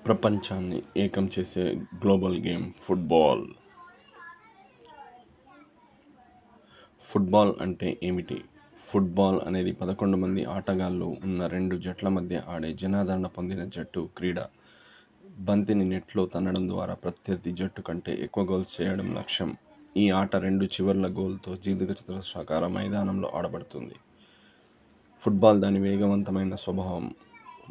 ప్రపంచాన్ని ఏకం చేసే గ్లోబల్ గేమ్ ఫుట్బాల్. ఫుట్బాల్ అంటే ఏమిటి? ఫుట్బాల్ అనేది 11 మంది ఆటగాళ్లు ఉన్న 2 జట్ల మధ్య ఆడే జనాదరణ పొందిన జట్టు క్రీడ. బంతిని నెట్లో తన్నడం ద్వారా ప్రత్యర్థి జట్టు కంటే ఎక్కువ గోల్స్ చేయడం లక్ష్యం. ఈ ఆట 2 చివర్ల గోల్తో దీర్ఘచతురస్రాకార మైదానంలో ఆడబడుతుంది. ఫుట్బాల్ దాని వేగవంతమైన స్వభావం,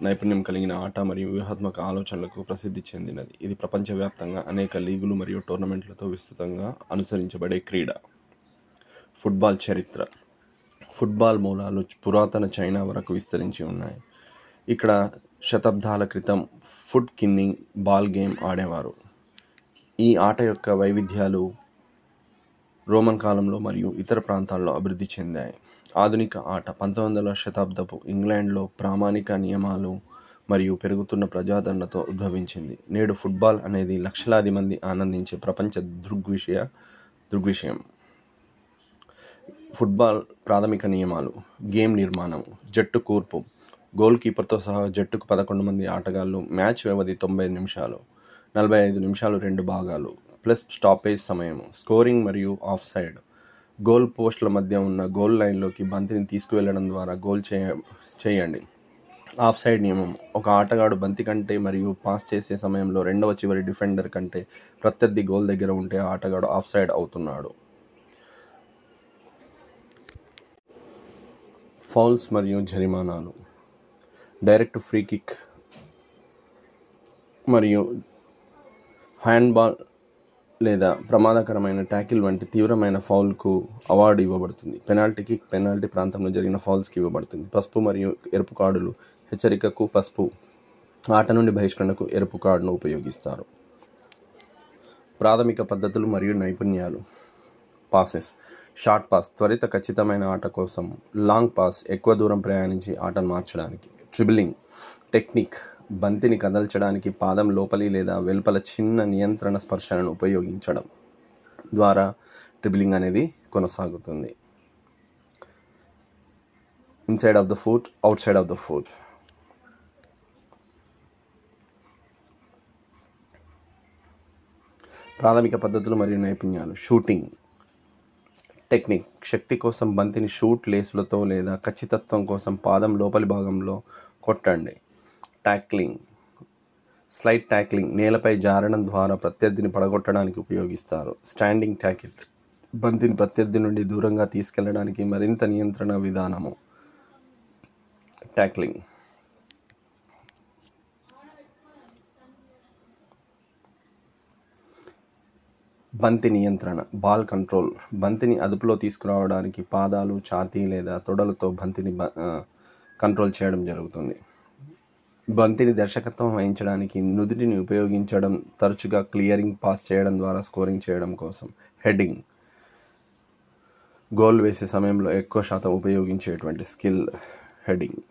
నైపుణ్యం కలిగిన ఆట మరియు వ్యూహాత్మక ఆలోచనలకు ప్రసిద్ధి చెందినది. ఇది ప్రపంచవ్యాప్తంగా అనేక లీగులు మరియు టోర్నమెంట్లతో విస్తృతంగా అనుసరించబడే క్రీడ. ఫుట్బాల్ చరిత్ర. ఫుట్బాల్ మూలాలు పురాతన చైనా వరకు విస్తరించి ఉన్నాయి. ఇక్కడ శతాబ్దాల క్రితం ఫుట్ కిన్నింగ్ బాల్ గేమ్ ఆడేవారు. ఈ ఆట యొక్క వైవిధ్యాలు రోమన్ కాలంలో మరియు ఇతర ప్రాంతాల్లో అభివృద్ధి చెందాయి. ఆధునిక ఆట 19వ శతాబ్దపు ఇంగ్లాండ్లో ప్రామాణిక నియమాలు మరియు పెరుగుతున్న ప్రజాదరణతో ఉద్భవించింది. నేడు ఫుట్బాల్ అనేది లక్షలాది మంది ఆనందించే ప్రపంచ దృగ్విషయం. ఫుట్బాల్ ప్రాథమిక నియమాలు. గేమ్ నిర్మాణం. జట్టు కూర్పు. గోల్ కీపర్తో సహా జట్టుకు 11 మంది ఆటగాళ్లు. మ్యాచ్ వ్యవధి 90 నిమిషాలు. 45 నిమిషాలు 2 భాగాలు ప్లస్ స్టాపేజ్ సమయం. స్కోరింగ్ మరియు ఆఫ్ సైడ్. గోల్ పోస్టుల మధ్య ఉన్న గోల్ లైన్లోకి బంతిని తీసుకువెళ్లడం ద్వారా గోల్ చేయండి. ఆఫ్ సైడ్ నియమం. ఒక ఆటగాడు బంతి కంటే మరియు పాస్ చేసే సమయంలో రెండవ చివరి డిఫెండర్ కంటే ప్రత్యర్థి గోల్ దగ్గర ఉంటే ఆ ఆటగాడు ఆఫ్ సైడ్ అవుతున్నాడు. ఫౌల్స్ మరియు జరిమానాలు. డైరెక్ట్ ఫ్రీ కిక్ మరియు హ్యాండ్బాల్ లేదా ప్రమాదకరమైన ట్యాకిల్ వంటి తీవ్రమైన ఫౌల్కు అవార్డు ఇవ్వబడుతుంది. పెనాల్టీ కిక్ పెనాల్టీ ప్రాంతంలో జరిగిన ఫౌల్స్కి ఇవ్వబడుతుంది. పసుపు మరియు ఎరుపు కార్డులు. హెచ్చరికకు పసుపు, ఆట నుండి బహిష్కరణకు ఎరుపు కార్డును ఉపయోగిస్తారు. ప్రాథమిక పద్ధతులు మరియు నైపుణ్యాలు. పాసెస్. షార్ట్ పాస్ త్వరిత ఖచ్చితమైన ఆట కోసం. లాంగ్ పాస్ ఎక్కువ దూరం ప్రయాణించి ఆటను మార్చడానికి. డ్రిబ్లింగ్ టెక్నిక్ బంతిని కదల్చడానికి పాదం లోపలి లేదా వెలుపల చిన్న నియంత్రణ స్పర్శలను ఉపయోగించడం ద్వారా డ్రిబ్లింగ్ అనేది కొనసాగుతుంది. Inside of the foot, out side of the foot. ప్రాథమిక పద్ధతులు మరియు నైపుణ్యాలు. షూటింగ్ టెక్నిక్ శక్తి కోసం బంతిని షూట్ లేసులతో లేదా ఖచ్చితత్వం కోసం పాదం లోపలి భాగంలో కొట్టండి. ట్యాక్లింగ్ స్లైడ్ ట్యాక్లింగ్ నేలపై జారడం ద్వారా ప్రత్యర్థిని పడగొట్టడానికి ఉపయోగిస్తారు. స్టాండింగ్ ట్యాకిల్ బంతిని ప్రత్యర్థి నుండి దూరంగా తీసుకెళ్లడానికి మరింత నియంత్రణ విధానము. ట్యాక్లింగ్. బంతి నియంత్రణ బాల్ కంట్రోల్ బంతిని అదుపులో తీసుకురావడానికి పాదాలు, ఛాతీ లేదా తొడలతో బంతిని కంట్రోల్ చేయడం జరుగుతుంది. బంతిని దర్శకత్వం వహించడానికి నుదిటిని ఉపయోగించడం, తరచుగా క్లియరింగ్ పాస్ చేయడం ద్వారా స్కోరింగ్ చేయడం కోసం. హెడ్డింగ్ గోల్ వేసే సమయంలో ఎక్కువ శాతం ఉపయోగించేటువంటి స్కిల్ హెడ్డింగ్.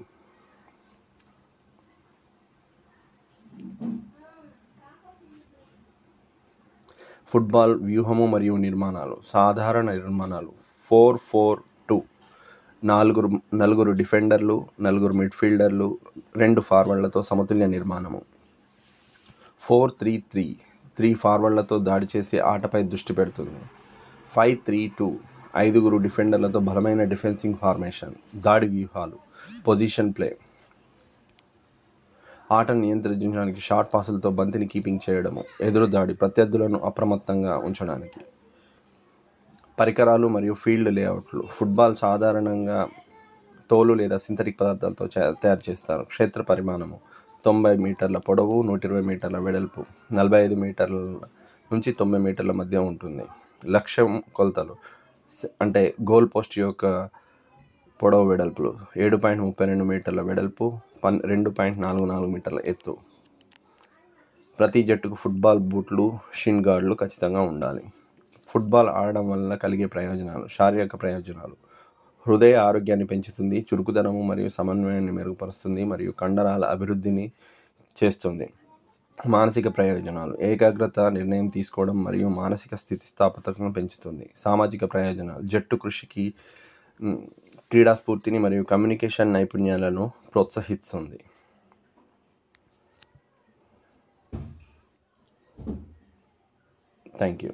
ఫుట్బాల్ వ్యూహము మరియు నిర్మాణాలు. సాధారణ నిర్మాణాలు 4-4-2 నలుగురు డిఫెండర్లు, 4 మిడ్ఫీల్డర్లు, 2 ఫార్వర్డ్లతో సమతుల్య నిర్మాణము. 4-3-3 3 ఫార్వర్డ్లతో దాడి చేసే ఆటపై దృష్టి పెడుతుంది. 5-3-2 5 డిఫెండర్లతో బలమైన డిఫెన్సింగ్ ఫార్మేషన్. దాడి వ్యూహాలు. పొజిషన్ ప్లే ఆటను నియంత్రించడానికి షార్ట్ పాసులతో బంతిని కీపింగ్ చేయడము. ఎదురుదాడి ప్రత్యర్థులను అప్రమత్తంగా ఉంచడానికి. పరికరాలు మరియు ఫీల్డ్ లేఅవుట్లు. ఫుట్బాల్ సాధారణంగా తోలు లేదా సింథటిక్ పదార్థాలతో తయారు చేస్తారు. క్షేత్ర పరిమాణము 90 మీటర్ల పొడవు, 120 మీటర్ల వెడల్పు, 45 మీటర్ల నుంచి 90 మీటర్ల మధ్య ఉంటుంది. లక్ష్యం కొలతలు అంటే గోల్ పోస్ట్ యొక్క పొడవు వెడల్పులు 7.32 మీటర్ల వెడల్పు, 2.44 మీటర్ల ఎత్తు. ప్రతి జట్టుకు ఫుట్బాల్ బూట్లు, షిన్ గార్డులు ఖచ్చితంగా ఉండాలి. ఫుట్బాల్ ఆడడం వల్ల కలిగే ప్రయోజనాలు. శారీరక ప్రయోజనాలు. హృదయ ఆరోగ్యాన్ని పెంచుతుంది, చురుకుదనము మరియు సమన్వయాన్ని మెరుగుపరుస్తుంది మరియు కండరాల అభివృద్ధిని చేస్తుంది. మానసిక ప్రయోజనాలు. ఏకాగ్రత, నిర్ణయం తీసుకోవడం మరియు మానసిక స్థితిస్థాపకతను పెంచుతుంది. సామాజిక ప్రయోజనాలు. జట్టు కృషికి, క్రీడా స్ఫూర్తిని మరియు కమ్యూనికేషన్ నైపుణ్యాలను ప్రోత్సహిస్తుంది. Thank you.